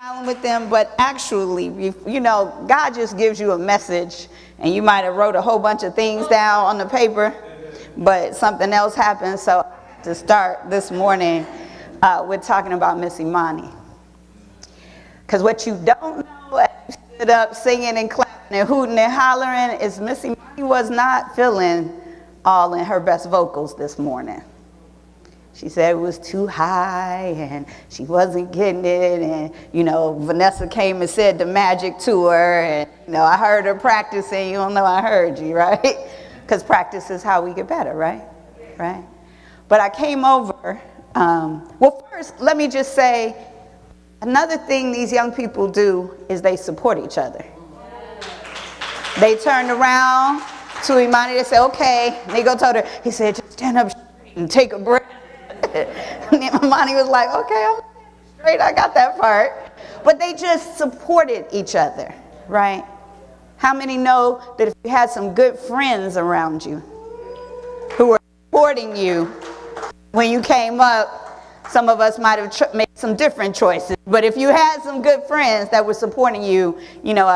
smiling with them, but actually, you know, God just gives you a message, and you might have wrote a whole bunch of things down on the paper, but something else happened. So to start this morning, we're talking about Miss Imani. Because what you don't know as you stood up singing and clapping and hooting and hollering is Miss Imani was not feeling all in her best vocals this morning. She said it was too high and she wasn't getting it. And, you know, Vanessa came and said the magic to her. And, you know, I heard her practicing. You don't know I heard you, right? Because practice is how we get better, right? Right? But I came over. Well, first, let me just say, another thing these young people do is they support each other. They turned around to Imani. They said, okay. And they go told her, he said, just stand up and take a breath. And Imani was like, okay, I'm straight, I got that part. But they just supported each other, right? How many know that if you had some good friends around you who were supporting you when you came up, some of us might have made some different choices. But if you had some good friends that were supporting you, you know,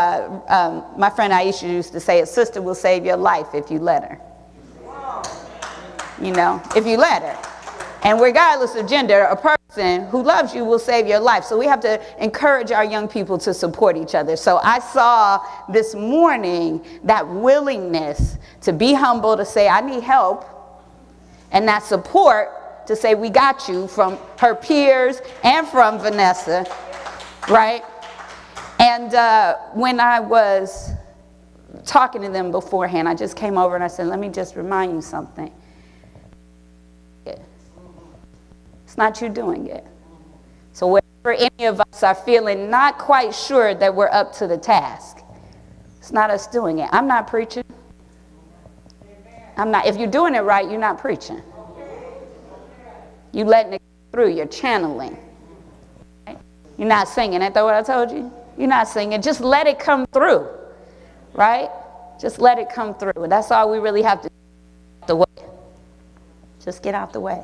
my friend Aisha used to say, a sister will save your life if you let her. You know, if you let her. And regardless of gender, a person who loves you will save your life. So we have to encourage our young people to support each other. So I saw this morning that willingness to be humble, to say, I need help. And that support to say, we got you, from her peers and from Vanessa, right? And when I was talking to them beforehand, I just came over and I said, let me just remind you something. It's not you doing it. So wherever any of us are feeling not quite sure that we're up to the task, it's not us doing it. I'm not preaching. I'm not. If you're doing it right, you're not preaching. You're letting it through. You're channeling. Right? You're not singing. Ain't that what I told you? You're not singing. Just let it come through. Right? Just let it come through. That's all we really have to do. The way. Just get out the way.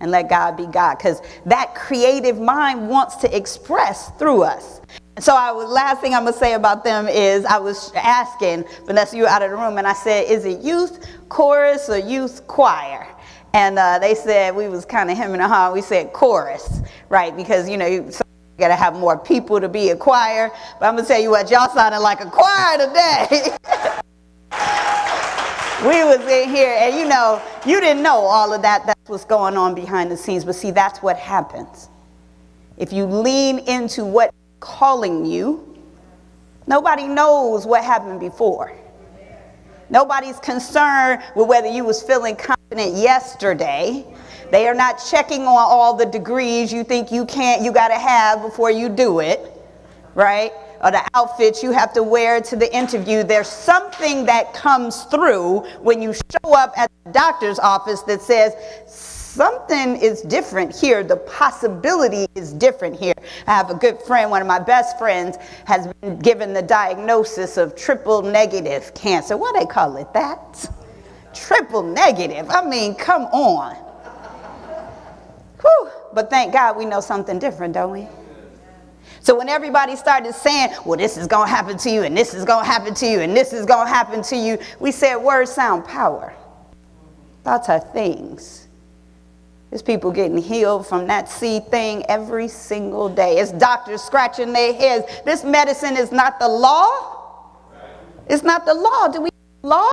And let God be God, because that creative mind wants to express through us. And so last thing I'm going to say about them is I was asking, Vanessa, you were out of the room, and I said, is it youth chorus or youth choir? And they said, we was kind of hemming and hawing. We said chorus, right? Because, you know, you got to have more people to be a choir. But I'm going to tell you what, y'all sounded like a choir today. We was in here, and you know, you didn't know all of that. That's what's going on behind the scenes. But see, that's what happens. If you lean into what's calling you, nobody knows what happened before. Nobody's concerned with whether you was feeling confident yesterday. They are not checking on all the degrees you think you got to have before you do it, right? Or the outfits you have to wear to the interview. There's something that comes through when you show up at the doctor's office that says something is different here. The possibility is different here. I have a good friend, one of my best friends, has been given the diagnosis of triple negative cancer. Why they call it that? Triple negative. I mean, come on. Whew. But thank God we know something different, don't we? So when everybody started saying, well, this is going to happen to you, and this is going to happen to you, and this is going to happen to you, we said words sound power. Thoughts are things. There's people getting healed from that seed thing every single day. It's doctors scratching their heads. This medicine is not the law. It's not the law. Do we have law?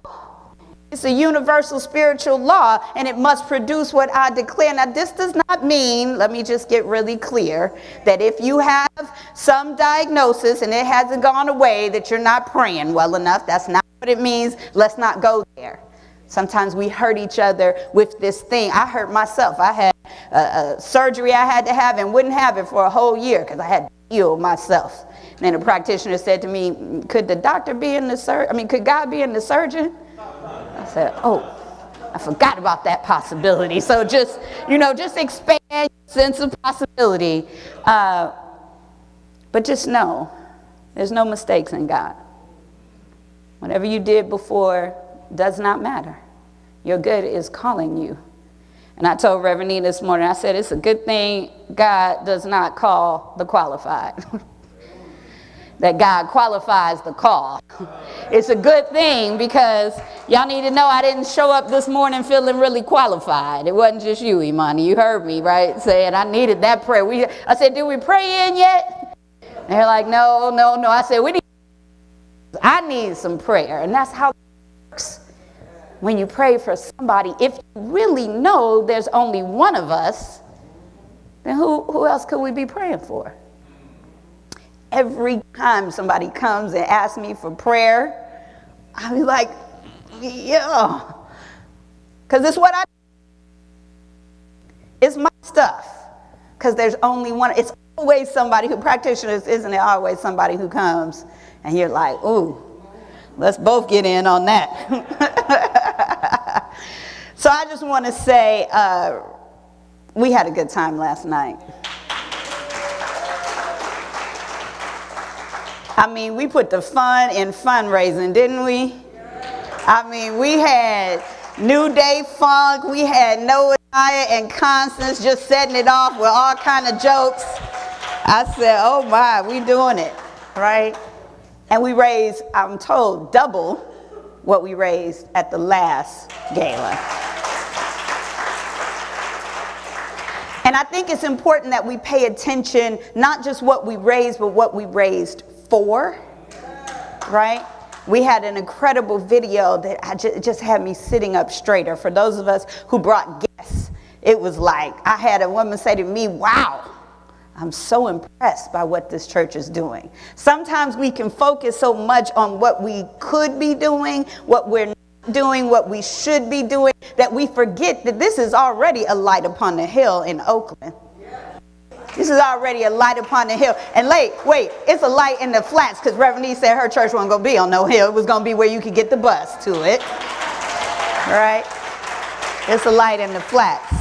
It's a universal spiritual law, and it must produce what I declare. Now, this does not mean, let me just get really clear, that if you have some diagnosis and it hasn't gone away, that you're not praying well enough. That's not what it means. Let's not go there. Sometimes we hurt each other with this thing. I hurt myself. I had a surgery I had to have and wouldn't have it for a whole year because I had to heal myself. And then a practitioner said to me, could the doctor be in the surgeon? I mean, could God be in the surgeon? I said, oh, I forgot about that possibility. So just, you know, just expand your sense of possibility. But just know, there's no mistakes in God. Whatever you did before does not matter. Your good is calling you. And I told Reverend Dereca this morning, I said, it's a good thing God does not call the qualified. that God qualifies the call. It's a good thing, because y'all need to know I didn't show up this morning feeling really qualified. It wasn't just you, Imani. You heard me, right? Saying I needed that prayer. I said, did we pray in yet? And they're like, no. I said, I need some prayer. And that's how it works. When you pray for somebody, if you really know there's only one of us, then who else could we be praying for? Every time somebody comes and asks me for prayer, I'll be like, yeah. Because it's what it's my stuff. Because there's only one. It's always somebody who, practitioners, isn't it always somebody who comes and you're like, ooh, let's both get in on that. So I just want to say, we had a good time last night. I mean, we put the fun in fundraising, didn't we? I mean, we had New Day Funk, we had Noah and Constance just setting it off with all kind of jokes. I said, oh my, we doing it, right? And we raised, I'm told, double what we raised at the last gala. And I think it's important that we pay attention, not just what we raised, but what we raised for, right? We had an incredible video that just had me sitting up straighter. For those of us who brought guests, it was like, I had a woman say to me, wow, I'm so impressed by what this church is doing. Sometimes we can focus so much on what we could be doing, what we're not doing, what we should be doing, that we forget that this is already a light upon the hill in Oakland. This is already a light upon the hill. And wait, it's a light in the flats, because Reverend Dereca said her church wasn't going to be on no hill. It was going to be where you could get the bus to it. Right? It's a light in the flats.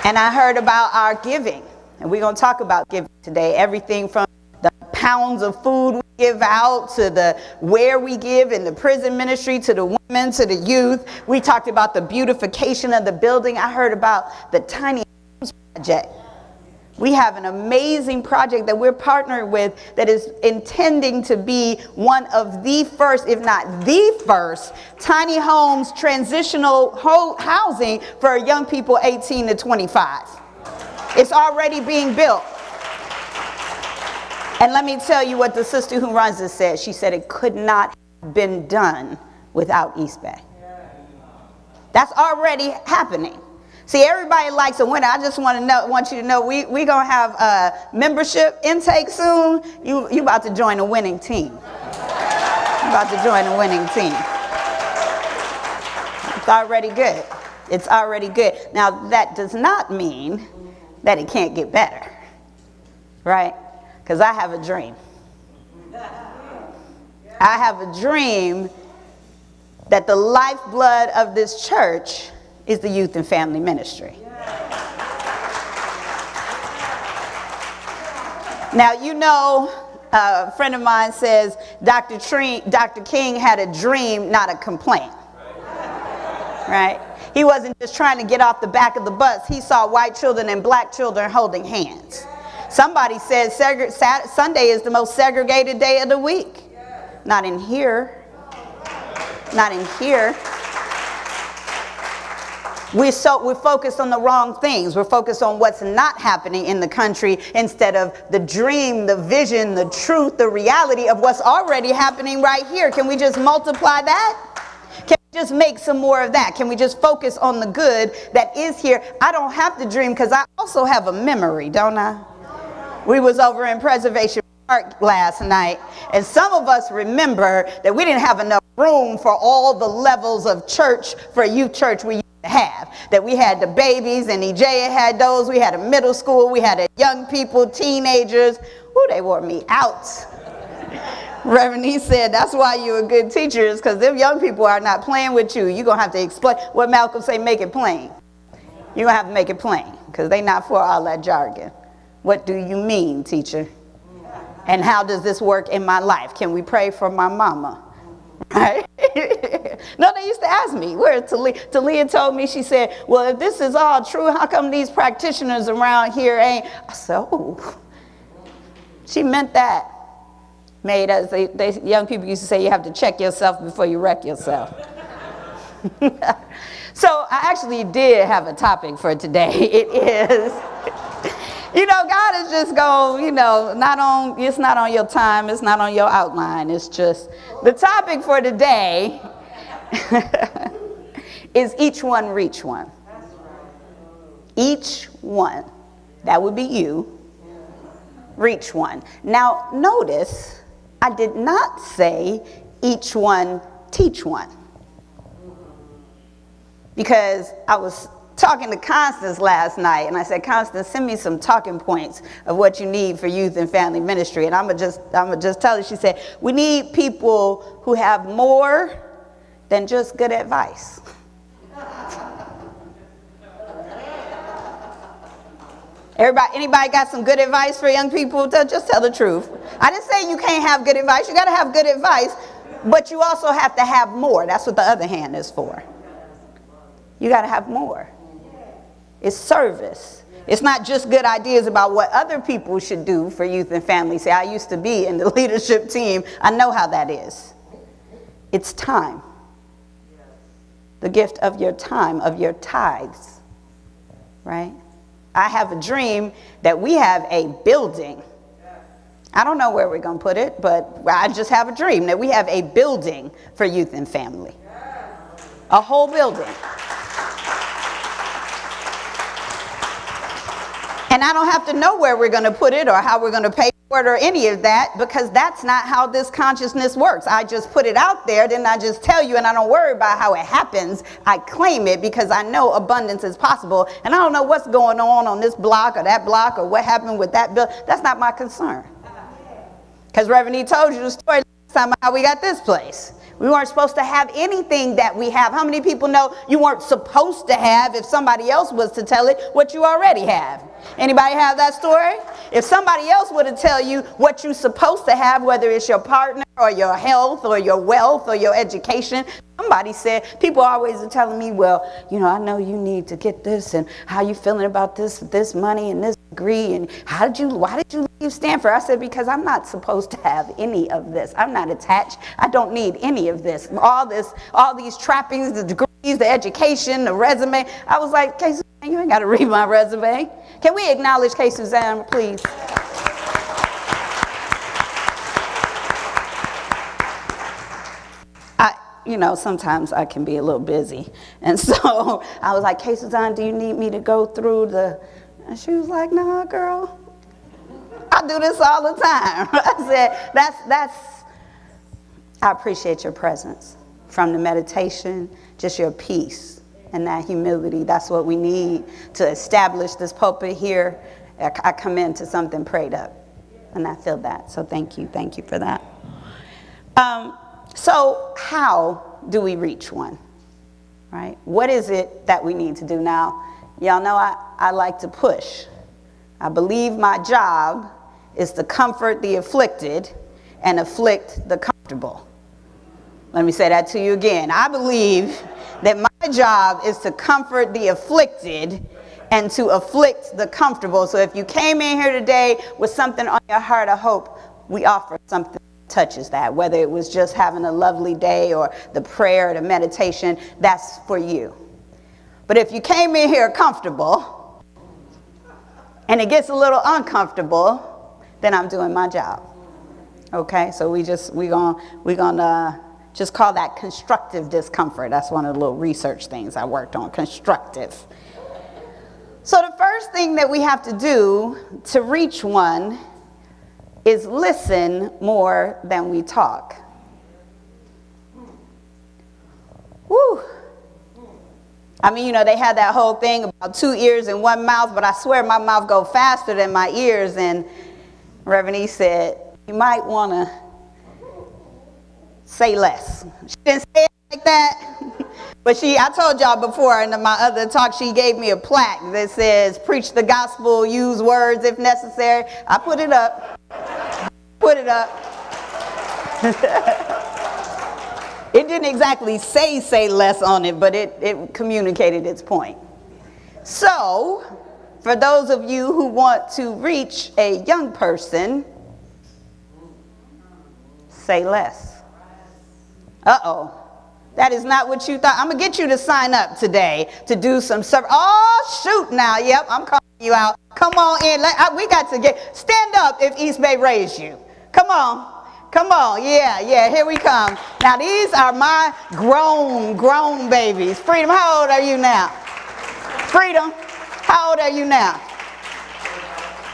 And I heard about our giving. And we're going to talk about giving today. Everything from the pounds of food we give out, to the where we give in the prison ministry, to the women, to the youth. We talked about the beautification of the building. I heard about the Tiny Homes Project. We have an amazing project that we're partnered with that is intending to be one of the first, if not the first, tiny homes transitional housing for young people 18 to 25. It's already being built. And let me tell you what the sister who runs it said. She said it could not have been done without East Bay. That's already happening. See, everybody likes a winner. I just want you to know, we gonna have a membership intake soon. You about to join a winning team. You about to join a winning team. It's already good. It's already good. Now, that does not mean that it can't get better, right? Because I have a dream. I have a dream that the lifeblood of this church is the youth and family ministry. Now, you know, a friend of mine says Dr. King had a dream, not a complaint. Right? He wasn't just trying to get off the back of the bus. He saw white children and black children holding hands. Somebody said Sunday is the most segregated day of the week. Not in here. Not in here. We're focused on the wrong things. We're focused on what's not happening in the country instead of the dream, the vision, the truth, the reality of what's already happening right here. Can we just multiply that? Can we just make some more of that? Can we just focus on the good that is here? I don't have to dream, because I also have a memory, don't I? We was over in Preservation Park last night, and some of us remember that we didn't have enough room for all the levels of church, for youth church we have, that we had the babies, and EJ had those, we had a middle school, we had a young people, teenagers. Ooh, they wore me out. Reverend, he said, that's why you're a good teacher, is because them young people are not playing with you. You're going to have to explain what Malcolm say, make it plain. You're going to have to make it plain, because they not for all that jargon. What do you mean, teacher? And how does this work in my life? Can we pray for my mama? Right? No, they used to ask me, where Talia told me, she said, well, if this is all true, how come these practitioners around here ain't? I said, oh, she meant that. made us, young people used to say you have to check yourself before you wreck yourself. So I actually did have a topic for today. It is, God is just going, it's not on your time, it's not on your outline. It's just, the topic for today is each one reach one. Each one, that would be you, reach one. Now notice, I did not say each one teach one. Because I was talking to Constance last night, and I said, Constance, send me some talking points of what you need for youth and family ministry. And I'm gonna just tell her, she said, we need people who have more than just good advice. Anybody got some good advice for young people? Just tell the truth. I didn't say you can't have good advice. You got to have good advice, but you also have to have more. That's what the other hand is for. You got to have more. It's service. It's not just good ideas about what other people should do for youth and family. See, I used to be in the leadership team. I know how that is. It's time. The gift of your time, of your tithes, right? I have a dream that we have a building. I don't know where we're going to put it, but I just have a dream that we have a building for youth and family. A whole building. And I don't have to know where we're going to put it or how we're going to pay for it or any of that, because that's not how this consciousness works. I just put it out there, then I just tell you, and I don't worry about how it happens. I claim it because I know abundance is possible, and I don't know what's going on this block or that block or what happened with that bill. That's not my concern. Because Reverend E told you the story last time how we got this place. We weren't supposed to have anything that we have. How many people know you weren't supposed to have, if somebody else was to tell it, what you already have? Anybody have that story? If somebody else were to tell you what you're supposed to have, whether it's your partner or your health or your wealth or your education, somebody said, people always are telling me, well, I know you need to get this, and how you feeling about this money and this degree, and why did you leave Stanford? I said, because I'm not supposed to have any of this. I'm not attached. I don't need any of this. All these trappings, the degrees, the education, the resume. I was like, K. Suzanne, you ain't got to read my resume. Can we acknowledge K. Suzanne, please? Sometimes I can be a little busy. And so I was like, K. Suzanne, do you need me to go through and she was like, nah, girl, I do this all the time. I said, I appreciate your presence. From the meditation, just your peace and that humility. That's what we need to establish this pulpit here. I come into something prayed up, and I feel that. So thank you for that. So how do we reach one, right? What is it that we need to do? Now, y'all know I like to push. I believe my job is to comfort the afflicted and afflict the comfortable. Let me say that to you again. I believe that my job is to comfort the afflicted and to afflict the comfortable. So if you came in here today with something on your heart, I hope we offer something that touches that. Whether it was just having a lovely day or the prayer or the meditation, that's for you. But if you came in here comfortable and it gets a little uncomfortable, then I'm doing my job. Okay, so we're gonna just call that constructive discomfort. That's one of the little research things I worked on, constructive. So the first thing that we have to do to reach one is listen more than we talk. Woo. I mean, they had that whole thing about 2 ears and 1 mouth, but I swear my mouth go faster than my ears. And Reverend E said, you might want to say less. She didn't say it like that, but I told y'all before in my other talk, she gave me a plaque that says, preach the gospel, use words if necessary. I put it up. It didn't exactly say less on it, but it communicated its point. So, for those of you who want to reach a young person, Say less. Uh-oh. That is not what you thought. I'm going to get you to sign up today to do some service. Oh, shoot now. Yep, I'm calling you out. Come on in. We got to stand up if East Bay raised you. Come on. Come on. Yeah, here we come. Now, these are my grown babies. Freedom, how old are you now? Freedom, how old are you now?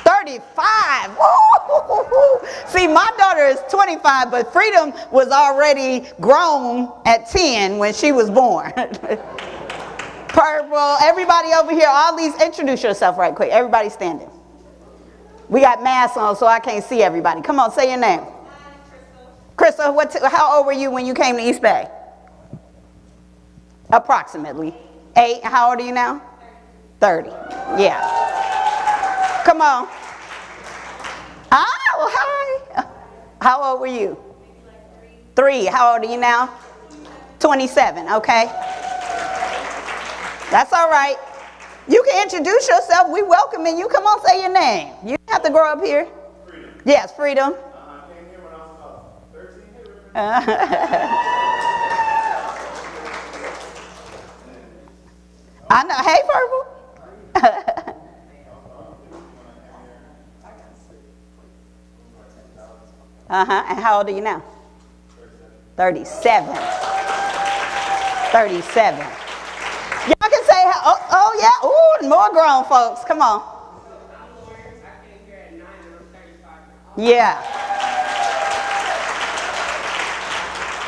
35. Woo! See, my daughter is 25, but Freedom was already grown at 10 when she was born. Purple, everybody over here, all these, introduce yourself right quick. Everybody standing. We got masks on, so I can't see everybody. Come on, say your name. Crystal, how old were you when you came to East Bay? Approximately. 8. How old are you now? 30. Yeah. Come on. Oh, hi. How old were you? 3. How old are you now? 27. Okay. That's all right. You can introduce yourself. We welcoming you. Come on, say your name. You don't have to grow up here. Freedom. Yes, Freedom. I came here when I was about 13. I know. Hey, Purple. And how old are you now? 37. 37. Y'all can say, oh yeah, ooh, more grown folks. Come on. Yeah.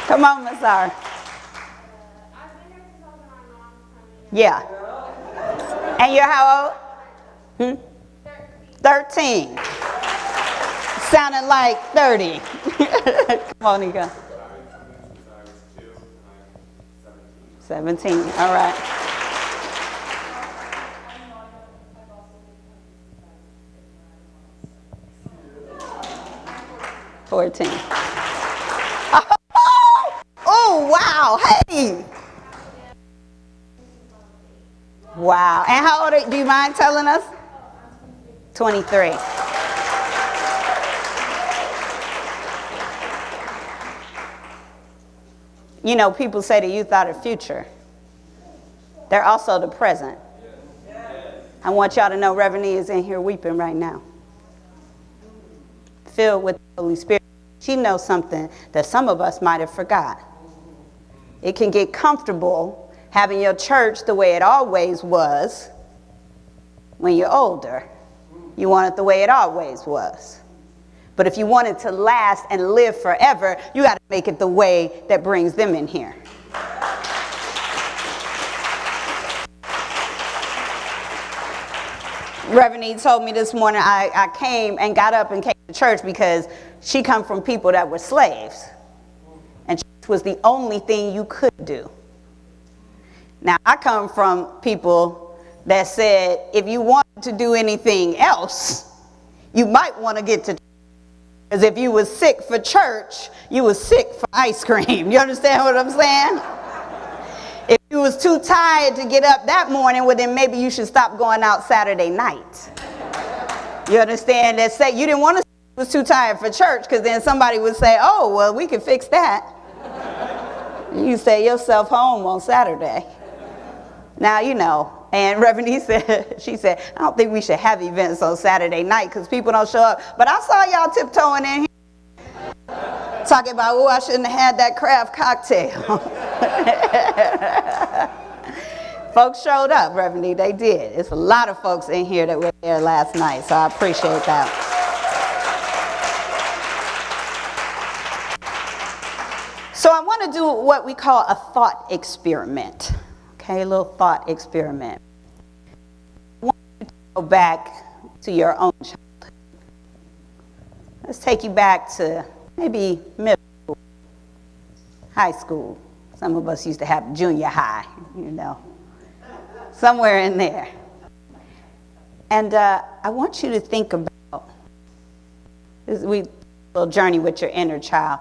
Come on, Miss R. Yeah. And you're how old? 13. Sounding like 30. Come on, Nika. 17. All right. 14. Oh, wow. Hey. Wow. And how old do you mind telling us? 23. You know, people say the youth are the future. They're also the present. I want y'all to know Reverend E is in here weeping right now. Filled with the Holy Spirit. She knows something that some of us might have forgot. It can get comfortable having your church the way it always was when you're older. You want it the way it always was. But if you want it to last and live forever, you got to make it the way that brings them in here. Reverend E told me this morning, I came and got up and came to church because she come from people that were slaves. And church was the only thing you could do. Now, I come from people that said, if you want to do anything else, you might want to get to church. Because if you was sick for church, you was sick for ice cream. You understand what I'm saying? If you was too tired to get up that morning, well, then maybe you should stop going out Saturday night. You understand? That say you didn't want to say you was too tired for church, because then somebody would say, oh, well, we can fix that. You stay yourself home on Saturday. Now, you know. And Reverend E said, she said, I don't think we should have events on Saturday night because people don't show up. But I saw y'all tiptoeing in here talking about, oh, I shouldn't have had that craft cocktail. Folks showed up, Reverend E, they did. It's a lot of folks in here that were there last night, so I appreciate that. So I want to do what we call a thought experiment. Okay, a little thought experiment. I want you to go back to your own childhood. Let's take you back to maybe middle school, high school. Some of us used to have junior high, you know, somewhere in there. And I want you to think about, we little journey with your inner child,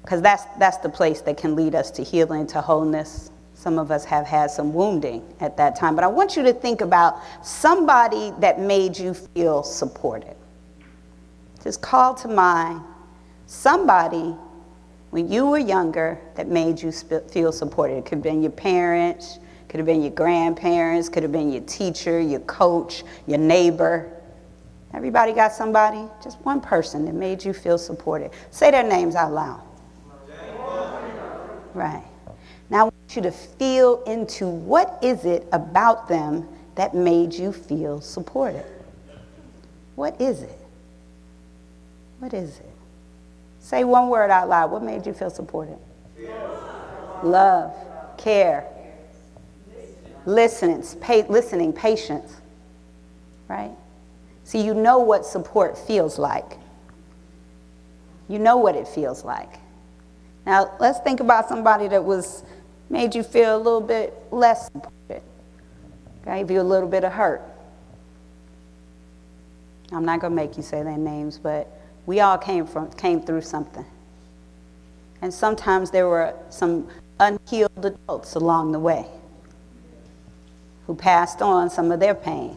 because that's the place that can lead us to healing, to wholeness. Some of us have had some wounding at that time. But I want you to think about somebody that made you feel supported. Just call to mind Somebody, when you were younger, that made you feel supported. It could have been your parents, could have been your grandparents, could have been your teacher, your coach, your neighbor. Everybody got somebody, just one person that made you feel supported. Say their names out loud. Right. Now I want you to feel into what is it about them that made you feel supported. What is it? What is it? Say one word out loud. What made you feel supported? Love, care, listening, patience, right? See, you know what support feels like. You know what it feels like. Now, let's think about somebody that made you feel a little bit less supported. Gave you a little bit of hurt. I'm not going to make you say their names, but we all came through something. And sometimes there were some unhealed adults along the way who passed on some of their pain.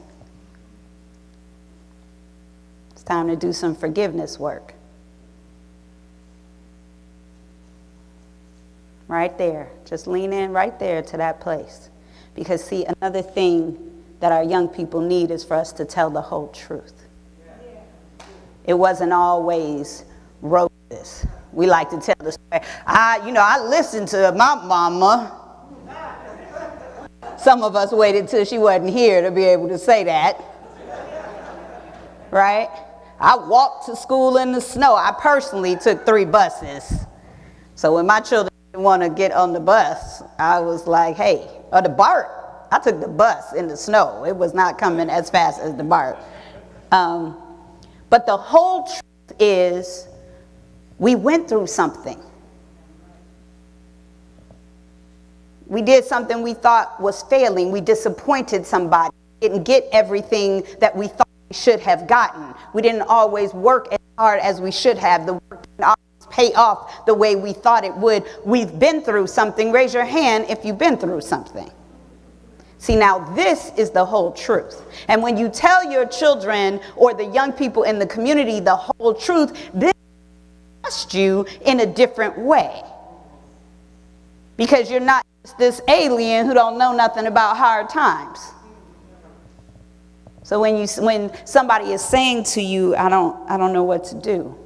It's time to do some forgiveness work. Right there. Just lean in right there to that place. Because see, another thing that our young people need is for us to tell the whole truth. It wasn't always roses. We like to tell the story. I listened to my mama. Some of us waited till she wasn't here to be able to say that. Right? I walked to school in the snow. I personally took 3 buses. So when my children didn't want to get on the bus, I was like, hey, or the BART. I took the bus in the snow. It was not coming as fast as the BART. But the whole truth is we went through something. We did something we thought was failing. We disappointed somebody. We didn't get everything that we thought we should have gotten. We didn't always work as hard as we should have. The work didn't always pay off the way we thought it would. We've been through something. Raise your hand if you've been through something. See, now this is the whole truth. And when you tell your children or the young people in the community the whole truth, this trust you in a different way. Because you're not just this alien who don't know nothing about hard times. So when somebody is saying to you, I don't know what to do,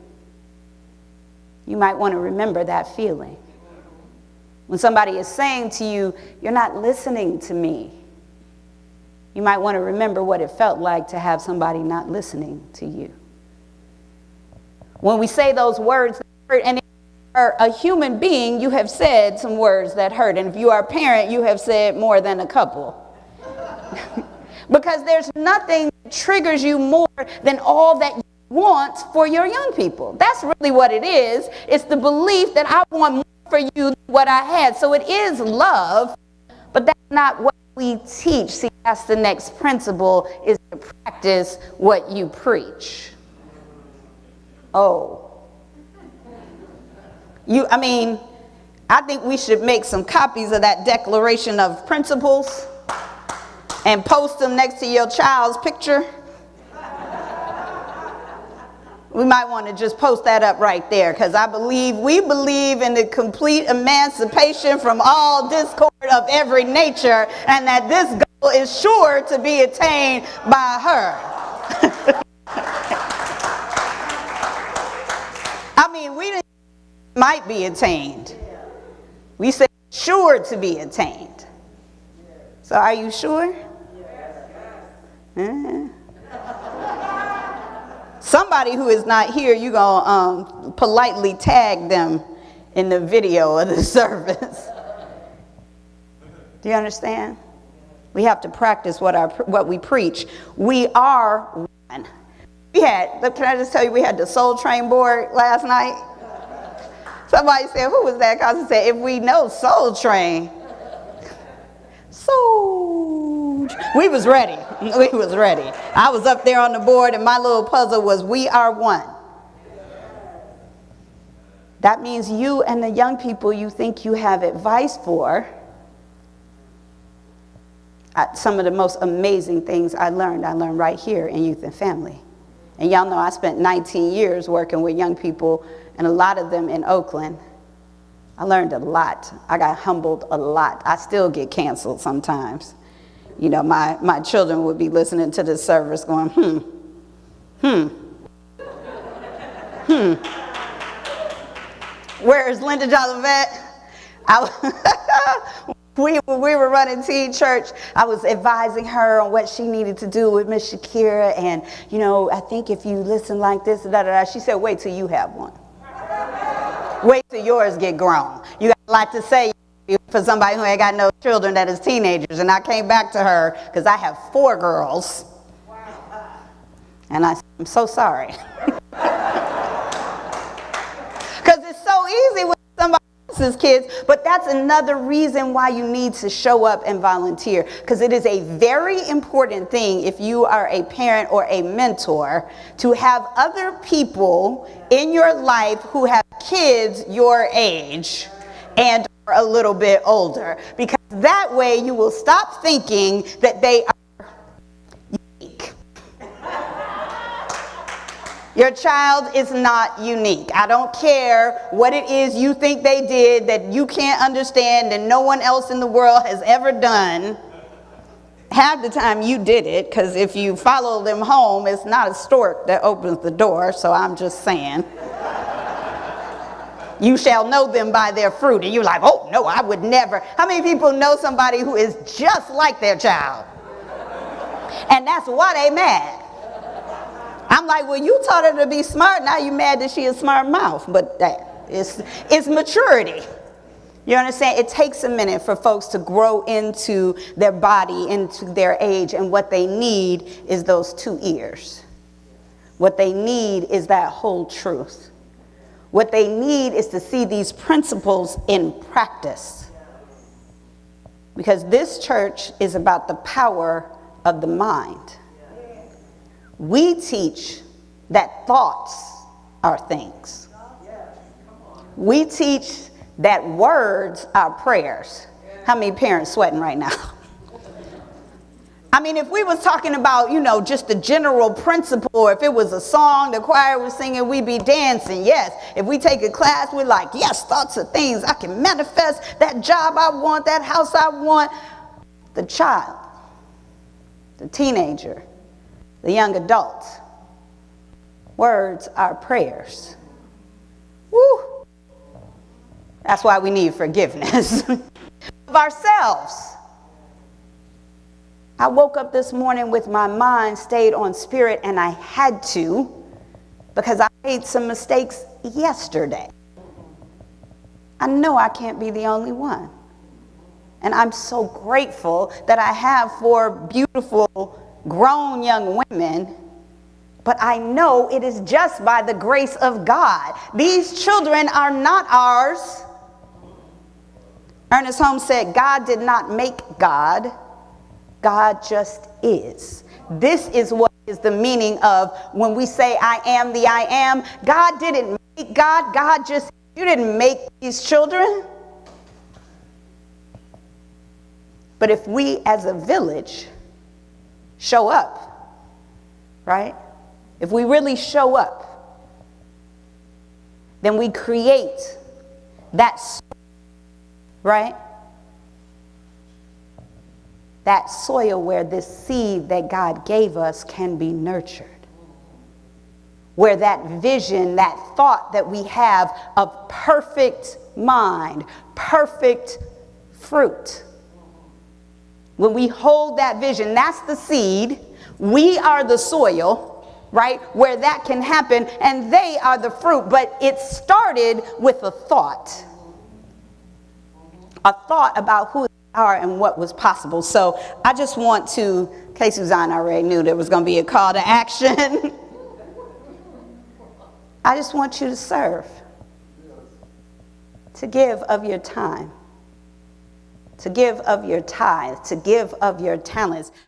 you might want to remember that feeling. When somebody is saying to you, you're not listening to me, you might want to remember what it felt like to have somebody not listening to you. When we say those words that hurt, and if you are a human being, you have said some words that hurt. And if you are a parent, you have said more than a couple. Because there's nothing that triggers you more than all that you want for your young people. That's really what it is. It's the belief that I want more for you than what I had. So it is love, but that's not what we teach. See, that's the next principle, is to practice what you preach. I think we should make some copies of that Declaration of Principles and post them next to your child's picture. We might want to just post that up right there, because we believe in the complete emancipation from all discord of every nature, and that this goal is sure to be attained by her. We might be attained. We say sure to be attained. So are you sure? Somebody who is not here, you're going to politely tag them in the video of the service. Do you understand? We have to practice what we preach. We are one. Can I just tell you, we had the Soul Train board last night. Somebody said, who was that? Because I said, if we know Soul Train. We was ready. I was up there on the board, and my little puzzle was, we are one. That means you and the young people you think you have advice for. Some of the most amazing things I learned right here in Youth and Family. And y'all know I spent 19 years working with young people, and a lot of them in Oakland. I learned a lot. I got humbled a lot. I still get canceled sometimes. You know, my children would be listening to this service going, Where is Linda Jolivet? We were running teen church. I was advising her on what she needed to do with Miss Shakira. And, you know, I think if you listen like this, she said, wait till you have one. Wait till yours get grown. You got a lot to say for somebody who ain't got no children that is teenagers. And I came back to her because I have 4 girls. And I said, I'm so sorry. Because it's so easy with somebody else's kids. But that's another reason why you need to show up and volunteer. Because it is a very important thing, if you are a parent or a mentor, to have other people in your life who have kids your age and are a little bit older. Because that way you will stop thinking that they are unique. Your child is not unique. I don't care what it is you think they did that you can't understand and no one else in the world has ever done. Half the time you did it, because if you follow them home, it's not a stork that opens the door, so I'm just saying. You shall know them by their fruit. And you're like, oh, no, I would never. How many people know somebody who is just like their child? And that's why they mad. I'm like, well, you taught her to be smart. Now you're mad that she a smart mouth. But it's maturity. You understand? It takes a minute for folks to grow into their body, into their age. And what they need is those 2 ears. What they need is that whole truth. What they need is to see these principles in practice. Because this church is about the power of the mind. We teach that thoughts are things. We teach that words are prayers. How many parents sweating right now? I mean, if we was talking about, you know, just the general principle, or if it was a song the choir was singing, we'd be dancing, yes. If we take a class, we're like, yes, thoughts are things. I can manifest that job I want, that house I want. The child, the teenager, the young adult, words are prayers. Woo! That's why we need forgiveness of ourselves. I woke up this morning with my mind stayed on spirit, and I had to, because I made some mistakes yesterday. I know I can't be the only one. And I'm so grateful that I have 4 beautiful grown young women, but I know it is just by the grace of God. These children are not ours. Ernest Holmes said, God did not make God. God just is. This is what is the meaning of when we say I am the I am. God didn't make God. God just, you didn't make these children. But if we as a village show up, right? If we really show up, then we create that, right? That soil where this seed that God gave us can be nurtured. Where that vision, that thought that we have of perfect mind, perfect fruit. When we hold that vision, that's the seed. We are the soil, right? Where that can happen, and they are the fruit. But it started with a thought. A thought about who are and what was possible. So I just want to, in case Suzanne already knew there was going to be a call to action, I just want you to serve, to give of your time, to give of your tithe, to give of your talents.